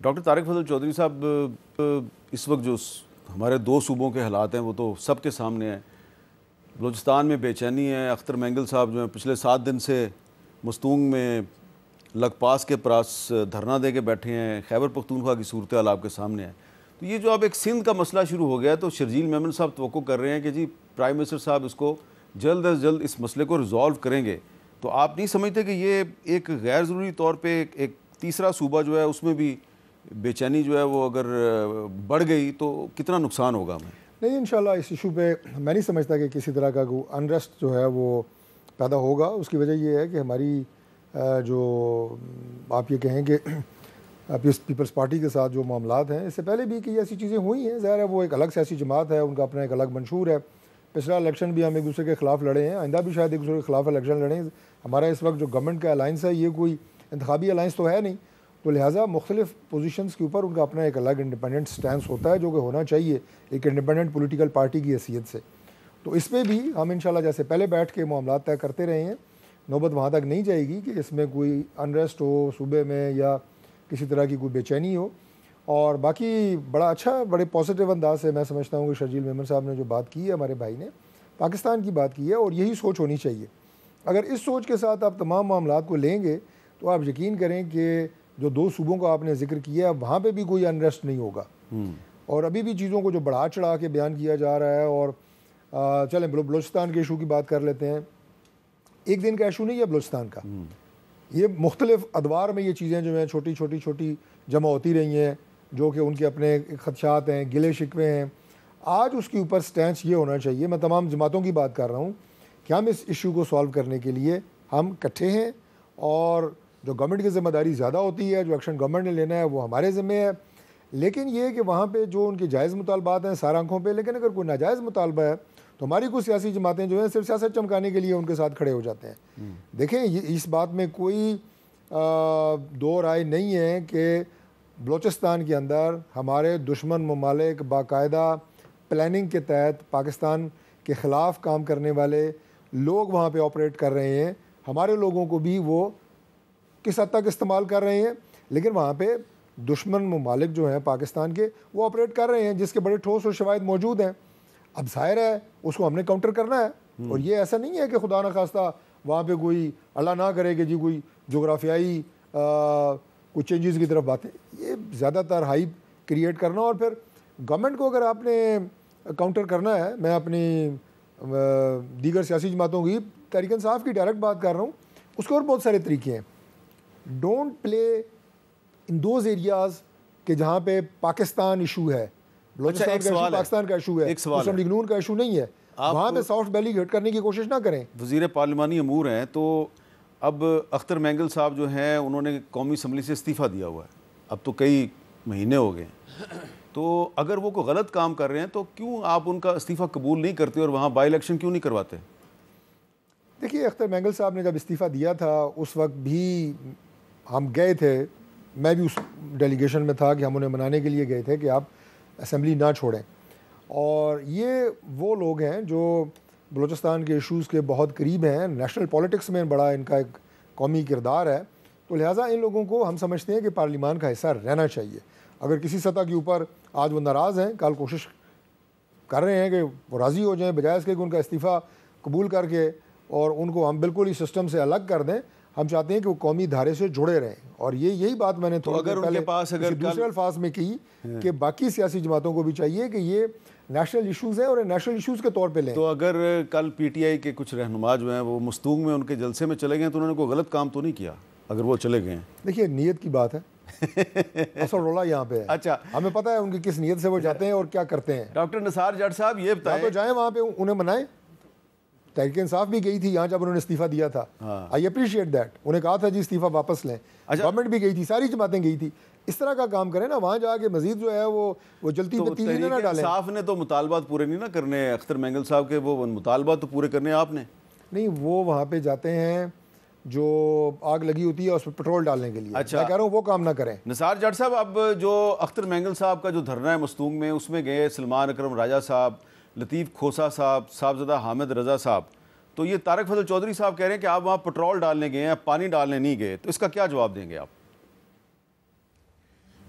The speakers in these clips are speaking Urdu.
ڈاکٹر طارق فضل چودھری صاحب، اس وقت جو ہمارے دو صوبوں کے حالات ہیں وہ تو سب کے سامنے ہیں. بلوچستان میں بے چینی ہے. اختر مینگل صاحب جو ہیں پچھلے 7 دن سے مستونگ میں لگ پاس کے پاس دھرنا دے کے بیٹھے ہیں. خیبر پختونخوا کی صورتحال آپ کے سامنے ہے. تو یہ جو اب ایک سندھ کا مسئلہ شروع ہو گیا ہے تو شرجیل میمن صاحب توقع کر رہے ہیں کہ جی پرائم منسٹر صاحب اس کو جلد از جلد اس مسئلے کو ریزالو کریں گے. تو آپ نہیں سمجھتے کہ یہ ایک غیر ضروری طور پہ ایک تیسرا صوبہ جو ہے اس میں بھی بے چینی جو ہے وہ اگر بڑھ گئی تو کتنا نقصان ہوگا ہمیں؟ نہیں، انشاءاللہ اس ایشو پہ میں نہیں سمجھتا کہ کسی طرح کا کوئی انریسٹ جو ہے وہ پیدا ہوگا. اس کی وجہ یہ ہے کہ ہماری جو آپ یہ کہیں کہ پیپلز پارٹی کے ساتھ جو معاملات ہیں، اس سے پہلے بھی کہ ایسی چیزیں ہوئی ہیں. ظاہر ہے وہ ایک الگ سیاسی جماعت ہے، ان کا اپنا ایک الگ منشور ہے. پچھلا الیکشن بھی ہم ایک دوسرے کے خلاف لڑے ہیں، آئندہ بھی شاید ایک دوسرے کے خلاف الیکشن لڑیں. ہمارا اس وقت جو گورنمنٹ کا الائنس ہے یہ کوئی انتخابی الائنس تو ہے نہیں، تو لہٰذا مختلف پوزیشنز کے اوپر ان کا اپنا ایک الگ انڈیپینڈنٹ سٹینس ہوتا ہے جو کہ ہونا چاہیے ایک انڈیپینڈنٹ پولیٹیکل پارٹی کی حیثیت سے. تو اس میں بھی ہم انشاءاللہ جیسے پہلے بیٹھ کے معاملات طے کرتے رہے ہیں، نوبت وہاں تک نہیں جائے گی کہ اس میں کوئی انریسٹ ہو صوبے میں یا کسی طرح کی کوئی بے چینی ہو. اور باقی بڑا اچھا بڑے پازیٹیو انداز سے میں سمجھتا ہوں کہ شرجیل میمن صاحب نے جو بات کی ہے، ہمارے بھائی نے پاکستان کی بات کی ہے، اور یہی سوچ ہونی چاہیے. اگر اس سوچ کے ساتھ آپ تمام معاملات کو لیں گے تو آپ یقین کریں کہ جو 2 صوبوں کا آپ نے ذکر کیا ہے وہاں پہ بھی کوئی انریسٹ نہیں ہوگا. اور ابھی بھی چیزوں کو جو بڑھا چڑھا کے بیان کیا جا رہا ہے، اور چلیں بلوچستان کے ایشو کی بات کر لیتے ہیں. ایک دن کا ایشو نہیں ہے بلوچستان کا، یہ مختلف ادوار میں یہ چیزیں جو ہیں چھوٹی چھوٹی چھوٹی جمع ہوتی رہی ہیں، جو کہ ان کے اپنے خدشات ہیں، گلے شکوے ہیں. آج اس کے اوپر سٹینس یہ ہونا چاہیے، میں تمام جماعتوں کی بات کر رہا ہوں، کہ ہم اس ایشو کو سالو کرنے کے لیے ہم اکٹھے ہیں. اور جو گورنمنٹ کی ذمہ داری زیادہ ہوتی ہے، جو ایکشن گورنمنٹ نے لینا ہے وہ ہمارے ذمہ ہے. لیکن یہ کہ وہاں پہ جو ان کے جائز مطالبات ہیں سارا آنکھوں پہ، لیکن اگر کوئی ناجائز مطالبہ ہے تو ہماری کچھ سیاسی جماعتیں جو ہیں صرف سیاست چمکانے کے لیے ان کے ساتھ کھڑے ہو جاتے ہیں. دیکھیں اس بات میں کوئی دو رائے نہیں ہے کہ بلوچستان کے اندر ہمارے دشمن ممالک باقاعدہ پلاننگ کے تحت پاکستان کے خلاف کام کرنے والے لوگ وہاں پہ آپریٹ کر رہے ہیں. ہمارے لوگوں کو بھی وہ کس حد تک استعمال کر رہے ہیں، لیکن وہاں پہ دشمن ممالک جو ہیں پاکستان کے وہ آپریٹ کر رہے ہیں، جس کے بڑے ٹھوس اور شواہد موجود ہیں. اب ظاہر ہے اس کو ہم نے کاؤنٹر کرنا ہے. اور یہ ایسا نہیں ہے کہ خدا نخواستہ وہاں پہ کوئی اللہ نہ کرے کہ جی کوئی جغرافیائی کچھ چینجز کی طرف باتیں، یہ زیادہ تر ہائپ کریٹ کرنا. اور پھر گورنمنٹ کو اگر آپ نے کاؤنٹر کرنا ہے، میں اپنی دیگر سیاسی جماعتوں کی تحریک انصاف کی ڈائریکٹ بات کر رہا ہوں، اس کے اور بہت سارے طریقے ہیں. Don't play in those areas کہ جہاں پہ پاکستان ایشو ہے. بلوچستان کا ایشو پاکستان کا ایشو ہے، مسلم لیگ نون کا ایشو نہیں ہے. وہاں پہ سافٹ بیلی ہٹ کرنے کی کوشش نہ کریں. وزیر پارلیمانی امور ہیں، تو اب اختر مینگل صاحب جو ہیں انہوں نے قومی اسمبلی سے استعفیٰ دیا ہوا ہے، اب تو کئی مہینے ہو گئے ہیں. تو اگر وہ کوئی غلط کام کر رہے ہیں تو کیوں آپ ان کا استعفیٰ قبول نہیں کرتے اور وہاں بائی الیکشن کیوں نہیں کرواتے؟ دیکھیے اختر مینگل صاحب نے جب استعفیٰ دیا تھا اس وقت بھی ہم گئے تھے، میں بھی اس ڈیلیگیشن میں تھا کہ ہم انہیں منانے کے لیے گئے تھے کہ آپ اسمبلی نہ چھوڑیں. اور یہ وہ لوگ ہیں جو بلوچستان کے ایشوز کے بہت قریب ہیں، نیشنل پولیٹکس میں بڑا ان کا ایک قومی کردار ہے. تو لہٰذا ان لوگوں کو ہم سمجھتے ہیں کہ پارلیمان کا حصہ رہنا چاہیے. اگر کسی سطح کے اوپر آج وہ ناراض ہیں، کل کوشش کر رہے ہیں کہ وہ راضی ہو جائیں، بجائے اس کے کہ ان کا استعفیٰ قبول کر کے اور ان کو ہم بالکل ہی سسٹم سے الگ کر دیں. ہم چاہتے ہیں کہ وہ قومی دھارے سے جڑے رہیں. اور یہی بات میں نے تھوڑا پہلے دوسرے الفاظ میں کی کہ باقی سیاسی جماعتوں کو بھی چاہیے کہ یہ نیشنل ایشوز ہیں اور نیشنل ایشوز کے طور پہ لیں. تو اگر کل پی ٹی آئی کے کچھ رہنما جو ہیں وہ مستونگ میں ان کے جلسے میں چلے گئے تو انہوں نے کوئی غلط کام تو نہیں کیا اگر وہ چلے گئے ہیں؟ دیکھیے نیت کی بات ہے، اصل رولا یہاں پہ ہے. اچھا، ہمیں پتہ ہے ان کی کس نیت سے وہ جاتے ہیں اور کیا کرتے ہیں. ڈاکٹر نثار جٹ صاحب یہ بتائیں، تو جائیں وہاں پہ انہیں منائیں. تحریک انصاف بھی گئی تھی یہاں جب انہوں نے استعفیٰ دیا تھا. I appreciate that. انہیں کہا تھا جی استعفیٰ واپس لیں. گورنمنٹ بھی گئی تھی، ساری جماعتیں گئی تھی. اس طرح کا کام کریں نا، وہاں جا کے مزید جو ہے وہ جلتی پتیلی نہ ڈالیں. انصاف نے تو مطالبات پورے نہیں نہ کرنے اختر مینگل صاحب کے، وہ مطالبات تو پورے کرنے آپ نے. نہیں، وہ وہاں پہ جاتے ہیں جو آگ لگی ہوتی ہے اس پہ پٹرول ڈالنے کے لیے. اچھا، میں کہہ رہا ہوں وہ کام نہ کریں. نثار جٹ صاحب، اب جو اختر مینگل صاحب کا جو دھرنا ہے مستونگ میں، اس میں گئے سلمان اکرم راجہ صاحب، لطیف کھوسا صاحب، صاحبزادہ حامد رضا صاحب. تو یہ طارق فضل چودھری صاحب کہہ رہے ہیں کہ آپ وہاں پٹرول ڈالنے گئے ہیں، پانی ڈالنے نہیں گئے. تو اس کا کیا جواب دیں گے آپ؟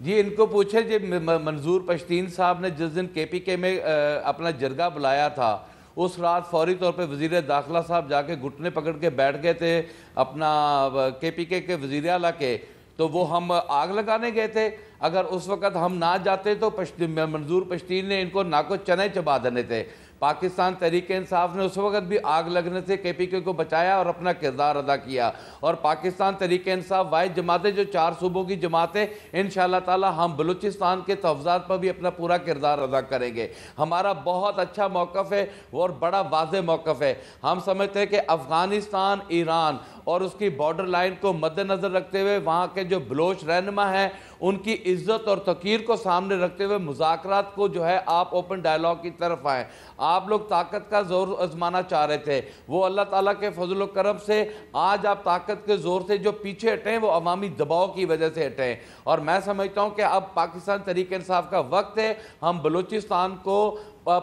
جی ان کو پوچھے جی منظور پشتین صاحب نے جس دن کے پی کے میں اپنا جرگہ بلایا تھا اس رات فوری طور پہ وزیر داخلہ صاحب جا کے گھٹنے پکڑ کے بیٹھ گئے تھے اپنا کے پی کے وزیر اعلیٰ کے، تو وہ ہم آگ لگانے گئے تھے؟ اگر اس وقت ہم نہ جاتے تو منظور پشتین نے ان کو ناکو چنے چبا دینے تھے۔ پاکستان تحریک انصاف نے اس وقت بھی آگ لگنے سے کے پی کے کو بچایا اور اپنا کردار ادا کیا، اور پاکستان تحریک انصاف واحد جماعت ہے جو 4 صوبوں کی جماعت ہے، انشاءاللہ تعالی ہم بلوچستان کے تحفظات پر بھی اپنا پورا کردار ادا کریں گے۔ ہمارا بہت اچھا موقف ہے اور بڑا واضح موقف ہے۔ ہم سمجھتے ہیں کہ افغانستان، ایران اور اس کی بارڈر لائن کو مد نظر رکھتے ہوئے وہاں کے جو بلوچ رہنما ہیں ان کی عزت اور توقیر کو سامنے رکھتے ہوئے مذاکرات کو جو ہے آپ اوپن ڈائیلاگ کی طرف آئیں۔ آپ لوگ طاقت کا زور آزمانا چاہ رہے تھے، وہ اللہ تعالیٰ کے فضل و کرم سے آج آپ طاقت کے زور سے جو پیچھے ہٹیں وہ عوامی دباؤ کی وجہ سے ہٹیں، اور میں سمجھتا ہوں کہ اب پاکستان تحریک انصاف کا وقت ہے ہم بلوچستان کو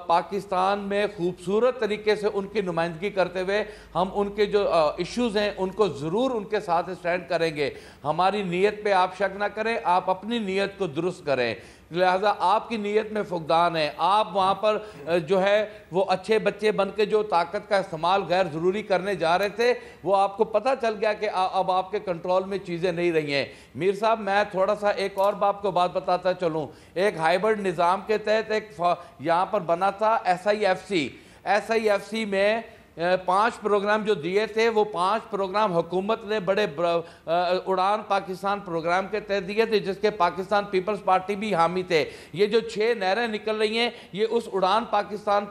پاکستان میں خوبصورت طریقے سے ان کی نمائندگی کرتے ہوئے ہم ان کے جو ایشوز ہیں ان کو ضرور ان کے ساتھ سٹینڈ کریں گے۔ ہماری نیت پہ آپ شک نہ کریں، آپ اپنی نیت کو درست کریں، لہذا آپ کی نیت میں فقدان ہے۔ آپ وہاں پر جو ہے وہ اچھے بچے بن کے جو طاقت کا استعمال غیر ضروری کرنے جا رہے تھے وہ آپ کو پتہ چل گیا کہ اب آپ کے کنٹرول میں چیزیں نہیں رہی ہیں۔ میر صاحب میں تھوڑا سا ایک اور آپ کو بات بتاتا چلوں، ایک ہائیبرڈ نظام کے تحت ایک یہاں پر بنا تھا ایس آئی ایف سی میں 5 پروگرام جو دیے تھے وہ 5 پروگرام حکومت نے بڑے اڑان پاکستان پروگرام کے تحت دیے تھے جس کے پاکستان پیپلز پارٹی بھی حامی تھے۔ یہ جو 6 نہریں نکل رہی ہیں یہ اس اڑان پاکستان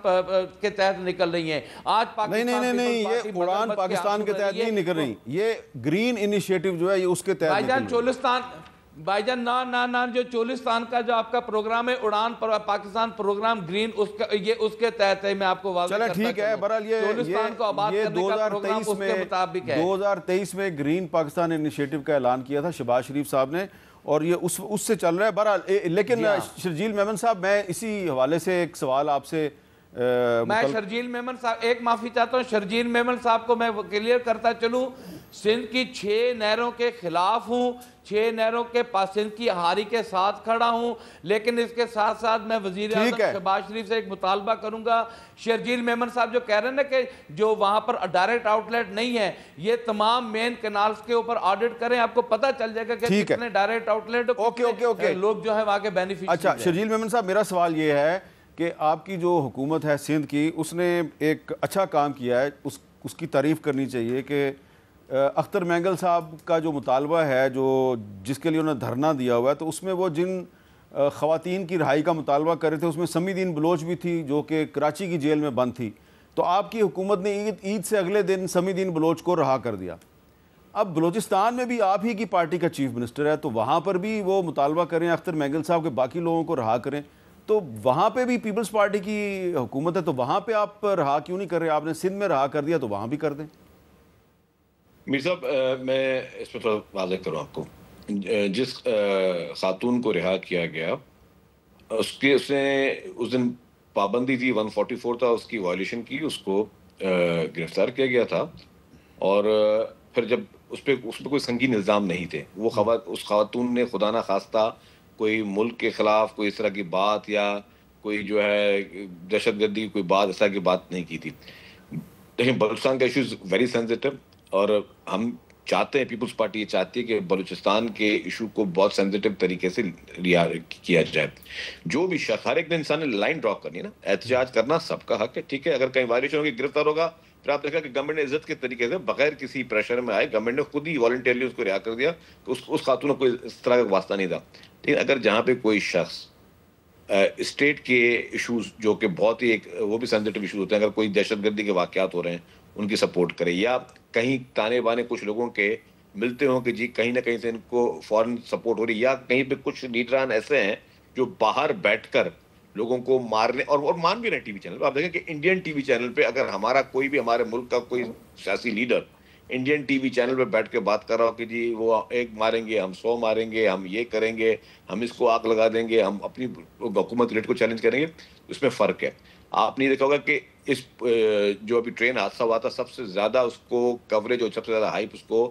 کے تحت نکل رہی ہیں۔ آج پاکستان نہیں یہ اڑان پاکستان کے تحت نہیں نکل رہی، یہ گرین انیشیٹو جو ہے یہ اس کے تحت بھائی جان چولستان بھائی جان نہ جو چولستان کا جو آپ کا پروگرام ہے اڑان پاکستان پروگرام گرین یہ اس کے تحت ہے۔ میں آپ کو واضح کرتا ٹھیک ہے، برحال چولستان کو آباد کرنے کا پروگرام اس کے مطابق ہے۔ 2023 میں گرین پاکستان انیشیٹو کا اعلان کیا تھا شہباز شریف صاحب نے اور یہ اس سے چل رہا ہے برحال۔ لیکن شرجیل میمن صاحب میں اسی حوالے سے ایک سوال آپ سے میں شرجیل میمن صاحب ایک معافی چاہتا ہوں، شرجیل میمن صاحب کو میں کلیئر کرتا چلوں، سندھ کی 6 نہروں کے خلاف ہوں، 6 نہروں کے پاس سندھ کی احاطے کے ساتھ کھڑا ہوں، لیکن اس کے ساتھ ساتھ میں وزیر اعظم شہباز شریف سے ایک مطالبہ کروں گا۔ شرجیل میمن صاحب جو کہہ رہے ہیں نا کہ جو وہاں پر ڈائریکٹ آؤٹ لیٹ نہیں ہے، یہ تمام مین کنالز کے اوپر آڈٹ کریں، آپ کو پتہ چل جائے گا کہ کتنے ڈائریکٹ آؤٹ لیٹ لوگ جو ہے وہاں کے بینیفیشری ہیں۔ اچھا شرجیل میمن صاحب میرا سوال یہ ہے کہ آپ کی جو حکومت ہے سندھ کی اس نے ایک اچھا کام کیا ہے، اس کی تعریف کرنی چاہیے کہ اختر مینگل صاحب کا جو مطالبہ ہے جس کے لیے انہوں نے دھرنا دیا ہوا ہے تو اس میں وہ جن خواتین کی رہائی کا مطالبہ کر رہے تھے اس میں سمی دین بلوچ بھی تھی جو کہ کراچی کی جیل میں بند تھی، تو آپ کی حکومت نے عید سے اگلے دن سمی دین بلوچ کو رہا کر دیا۔ اب بلوچستان میں بھی آپ ہی کی پارٹی کا چیف منسٹر ہے تو وہاں پر بھی وہ مطالبہ کریں اختر مینگل صاحب کے باقی لوگوں کو رہا کریں، تو وہاں پہ بھی پیپلز پارٹی کی حکومت ہے تو وہاں پہ آپ رہا کیوں نہیں کر رہے؟ آپ نے سندھ میں رہا کر دیا تو وہاں بھی کر دیں۔ میر صاحب میں اس پہ تھوڑا واضح کروں آپ کو، جس خاتون کو رہا کیا گیا اس نے اس دن پابندی تھی 144 تھا اس کی وائلیشن کی، اس کو گرفتار کیا گیا تھا، اور پھر جب اس پہ کوئی سنگین الزام نہیں تھے، وہ اس خاتون نے خدا نہ خواستہ کوئی ملک کے خلاف کوئی اس طرح کی بات یا کوئی جو ہے دہشت گردی کوئی بات اس طرح کی بات نہیں کی تھی۔ لیکن بلوچستان کا ایشو از ویری سینسیٹیو اور ہم چاہتے ہیں، پیپلز پارٹی یہ چاہتی ہے کہ بلوچستان کے ایشو کو بہت سینسیٹیو طریقے سے کیا جائے۔ جو بھی شخص، ہر ایک انسان نے لائن ڈرا کرنی ہے نا، احتجاج کرنا سب کا حق ہے، ٹھیک ہے، اگر کہیں وائلیشن ہوگی گرفتار ہوگا، پھر آپ دیکھا کہ گورنمنٹ نے عزت کے طریقے سے بغیر کسی پریشر میں آئے گورنمنٹ نے خود ہی والنٹیئرلی اس کو رہا کر دیا، اس خاتون کو اس طرح کا واسطہ نہیں تھا۔ لیکن اگر جہاں پہ کوئی شخص اسٹیٹ کے ایشوز جو کہ بہت ہی وہ بھی سینسیٹیو ایشوز ہوتے ہیں، اگر کوئی دہشت گردی کے واقعات ہو رہے ہیں ان کی سپورٹ کرے، یا کہیں تانے بانے کچھ لوگوں کے ملتے ہوں کہ جی کہیں نہ کہیں سے ان کو فورن سپورٹ ہو رہی، یا کہیں پہ کچھ لیڈران ایسے ہیں جو باہر بیٹھ کر لوگوں کو مارنے اور مان بھی رہے ٹی وی چینل پہ۔ آپ دیکھیں کہ انڈین ٹی وی چینل پہ اگر ہمارا کوئی بھی ہمارے ملک کا کوئی سیاسی leader Indian T V channel پہ بیٹھ کے بات کر رہا ہو کہ جی وہ ایک ماریں گے، ہم 100 ماریں گے، ہم یہ کریں گے، ہم اس کو آگ لگا دیں گے، ہم اپنی حکومت ریٹ کو چیلنج کریں گے، اس میں فرق ہے۔ آپ نے دیکھا ہوگا کہ اس جو ابھی ٹرین حادثہ ہوا تھا سب سے زیادہ اس کو کوریج اور سب سے زیادہ ہائپ اس کو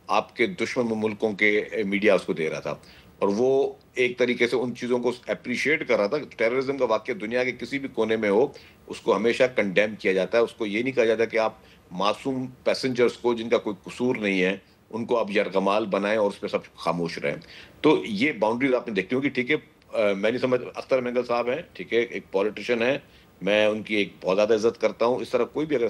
آپ کے دشمن ملکوں کے میڈیا اس کو دے رہا تھا، اور وہ ایک طریقے سے ان چیزوں کو اپریشیٹ کر رہا تھا. ٹیررزم کا واقعہ دنیا کے کسی بھی کونے میں ہو, اس کو ہمیشہ کنڈیم کیا جاتا ہے. اس کو یہ نہیں کہا جاتا کہ آپ معصوم پیسنجرز کو جن کا کوئی قصور نہیں ہے ان کو آپ یرغمال بنائیں اور اس پہ سب خاموش رہیں. تو یہ باؤنڈریز آپ نے دیکھتی ہوں کہ ٹھیک ہے, میں نہیں سمجھ, اختر مینگل صاحب ہیں, ٹھیک ہے, ایک پولیٹیشین ہیں, میں ان کی ایک بہت زیادہ عزت کرتا ہوں. اس طرح کوئی بھی اگر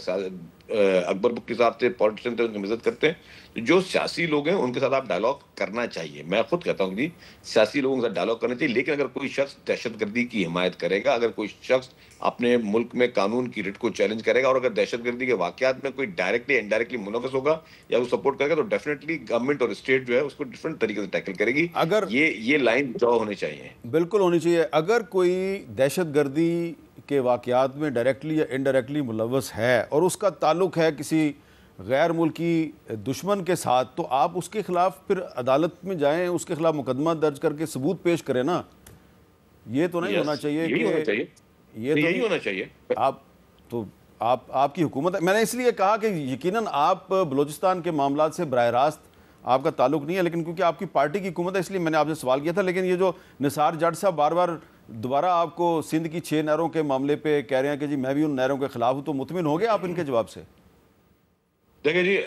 اکبر بگٹی صاحب تھے, پولیٹیشین تھے, ان کی عزت کرتے ہیں. جو سیاسی لوگ ہیں ان کے ساتھ آپ ڈائلاگ کرنا چاہیے. میں خود کہتا ہوں کہ سیاسی لوگوں کے ساتھ ڈائلاگ کرنا چاہیے, لیکن اگر کوئی شخص دہشت گردی کی حمایت کرے گا, اگر کوئی شخص اپنے ملک میں قانون کی رٹ کو چیلنج کرے گا, اور اگر دہشت گردی کے واقعات میں کوئی ڈائریکٹلی انڈائریکٹلی منعقد ہوگا یا وہ سپورٹ کرے گا, تو ڈیفینیٹلی گورنمنٹ اور اسٹیٹ جو ہے اس کو ڈفرینٹ طریقے سے ٹیکل کرے گی. اگر یہ لائن ڈرا ہونی چاہیے, بالکل ہونی چاہیے. اگر کوئی دہشت گردی کے واقعات میں ڈائریکٹلی یا انڈائریکٹلی ملوث ہے اور اس کا تعلق ہے کسی غیر ملکی دشمن کے ساتھ, تو آپ اس کے خلاف پھر عدالت میں جائیں, اس کے خلاف مقدمہ درج کر کے ثبوت پیش کریں نا. یہ تو نہیں ہونا چاہیے کہ یہی ہونا چاہیے. آپ کی حکومت ہے. میں نے اس لیے کہا کہ یقیناً آپ بلوچستان کے معاملات سے براہ راست آپ کا تعلق نہیں ہے, لیکن کیونکہ آپ کی پارٹی کی حکومت ہے اس لیے میں نے آپ سے سوال کیا تھا. لیکن یہ جو نثار جٹ صاحب بار بار دوبارہ آپ کو سندھ کی 6 نہروں کے معاملے پہ کہہ رہے ہیں کہ جی میں بھی ان نہروں کے خلاف ہوں, تو مطمئن ہو گئے آپ ان کے جواب سے؟ دیکھیں جی,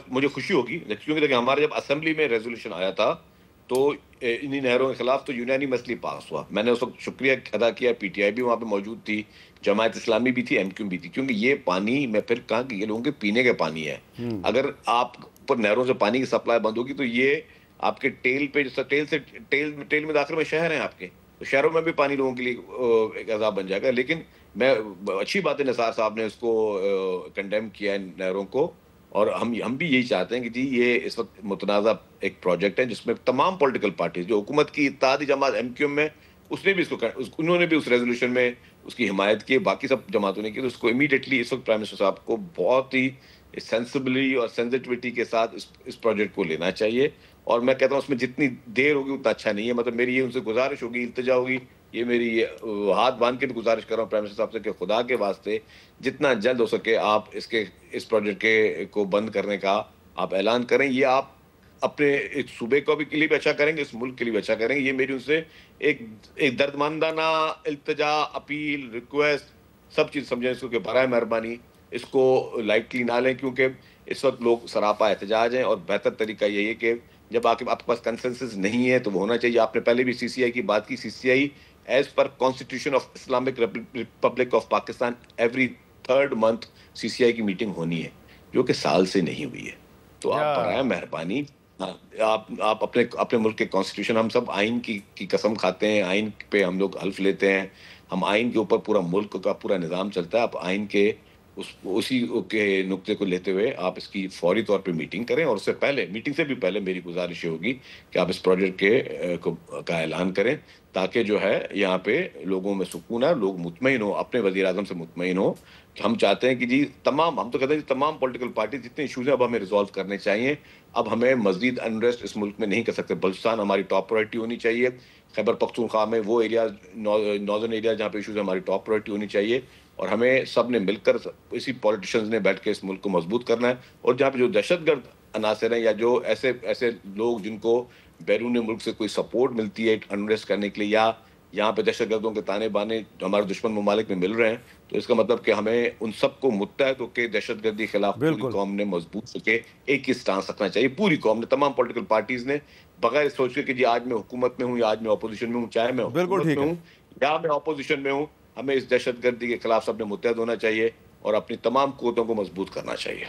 مجھے خوشی ہوگی کیونکہ دیکھیں ہمارے جب اسمبلی میں ریزولوشن آیا تھا تو انہی نہروں کے خلاف تو یونینیمسلی پاس ہوا. میں نے اس وقت شکریہ ادا کیا, پی ٹی آئی بھی وہاں پہ موجود تھی, جماعت اسلامی بھی تھی, ایم کیو بھی تھی, کیونکہ یہ پانی, میں پھر کہا کہ یہ لوگوں کے پینے کے پانی ہے. اگر آپ پر نہروں سے پانی کی سپلائی بند ہوگی تو یہ آپ کے ٹیل پہ, ٹیل میں داخل میں شہر ہیں آپ کے, تو شہروں میں بھی پانی لوگوں کے لیے ایک عذاب بن جائے گا. لیکن میں اچھی بات ہے نثار صاحب نے اس کو کنڈیم کیا ہے نہروں کو, اور ہم بھی یہی چاہتے ہیں کہ جی یہ اس وقت متنازع ایک پروجیکٹ ہے جس میں تمام پولیٹیکل پارٹیز, جو حکومت کی اتحادی جماعت ایم کیو ایم میں, اس نے بھی انہوں نے بھی اس ریزولوشن میں اس کی حمایت کی, باقی سب جماعتوں نے کی. تو اس کو امیڈیٹلی اس وقت پرائم منسٹر صاحب کو بہت ہی سینسبلی اور سینسٹیوٹی کے ساتھ اس پروجیکٹ کو لینا چاہیے. اور میں کہتا ہوں اس میں جتنی دیر ہوگی اتنا اچھا نہیں ہے. مطلب میری یہ ان سے گزارش ہوگی, التجا ہوگی, یہ میری ہاتھ باندھ کے بھی گزارش کر رہا ہوں پرائم منسٹر صاحب سے کہ خدا کے واسطے جتنا جلد ہو سکے آپ اس پروجیکٹ کو بند کرنے کا آپ اعلان کریں. یہ آپ اپنے ایک صوبے کو بھی کے لیے بھی اچھا کریں گے, اس ملک کے لیے بھی اچھا کریں گے. یہ میری ان سے ایک دردمندانہ التجا, اپیل, ریکویسٹ, سب چیز سمجھیں اس کو کہ برائے مہربانی اس کو لائٹلی نہ لیں, کیونکہ اس وقت لوگ سراپا احتجاج ہیں. اور بہتر طریقہ یہی ہے کہ جب آپ کے پاس کنسنسس نہیں ہے تو وہ ہونا چاہیے. آپ نے پہلے بھی سی سی آئی کی بات کی. سی سی آئی ایز پر constitution of Islamic Republic of Pakistan every 3rd month C C I کی میٹنگ ہونی ہے, جو کہ سال سے نہیں ہوئی ہے. تو آپ برائے مہربانی آپ اپنے ملک کے کانسٹیٹیوشن, ہم سب آئین کی قسم کھاتے ہیں, آئین پہ ہم لوگ حلف لیتے ہیں, ہم آئین کے اوپر پورا ملک کا پورا نظام چلتا ہے. آپ آئین کے اسی کے نقطے کو لیتے ہوئے آپ اس کی فوری طور پہ میٹنگ کریں. اور اس سے پہلے, میٹنگ سے بھی پہلے میری گزارش ہوگی کہ آپ اس پروجیکٹ کا اعلان کریں, تاکہ جو ہے یہاں پہ لوگوں میں سکون ہے, لوگ مطمئن ہوں, اپنے وزیر اعظم سے مطمئن ہوں کہ ہم چاہتے ہیں کہ جی ہم تو کہتے ہیں تمام پولیٹیکل پارٹیز جتنے ایشوز ہیں اب ہمیں ریزالو کرنے چاہیے. اب ہمیں مزید انریسٹ اس ملک میں نہیں کر سکتے. بلوچستان ہماری ٹاپ پرائرٹی ہونی چاہیے. خیبر پختونخوا میں وہ ایریاز, ناردرن ایریا جہاں پہ ایشوز ہیں, ہماری ٹاپ پرائرٹی ہونی چاہیے. اور ہمیں سب نے مل کر, اسی پولیٹیشنز نے بیٹھ کے اس ملک کو مضبوط کرنا ہے. اور جہاں پہ جو دہشت گرد عناصر ہیں یا جو ایسے لوگ جن کو بیرون ملک سے کوئی سپورٹ ملتی ہے انریسٹ کرنے کے لیے, یا یہاں پہ دہشت گردوں کے تانے بانے ہمارے دشمن ممالک میں مل رہے ہیں, تو اس کا مطلب کہ ہمیں ان سب کو متحد ہو کے دہشت گردی کے خلاف پوری قوم نے مضبوط ہو کے ایک ہی سٹانس رکھنا چاہیے. پوری قوم نے, تمام پولیٹیکل پارٹیز نے, بغیر سوچ کے کہ جی آج میں حکومت میں ہوں یا آج میں اپوزیشن میں ہوں, چاہے میں حکومت میں ہوں یا میں اپوزیشن میں ہوں, ہمیں اس دہشت گردی کے خلاف سب نے متحد ہونا چاہیے اور اپنی تمام قوتوں کو مضبوط کرنا چاہیے.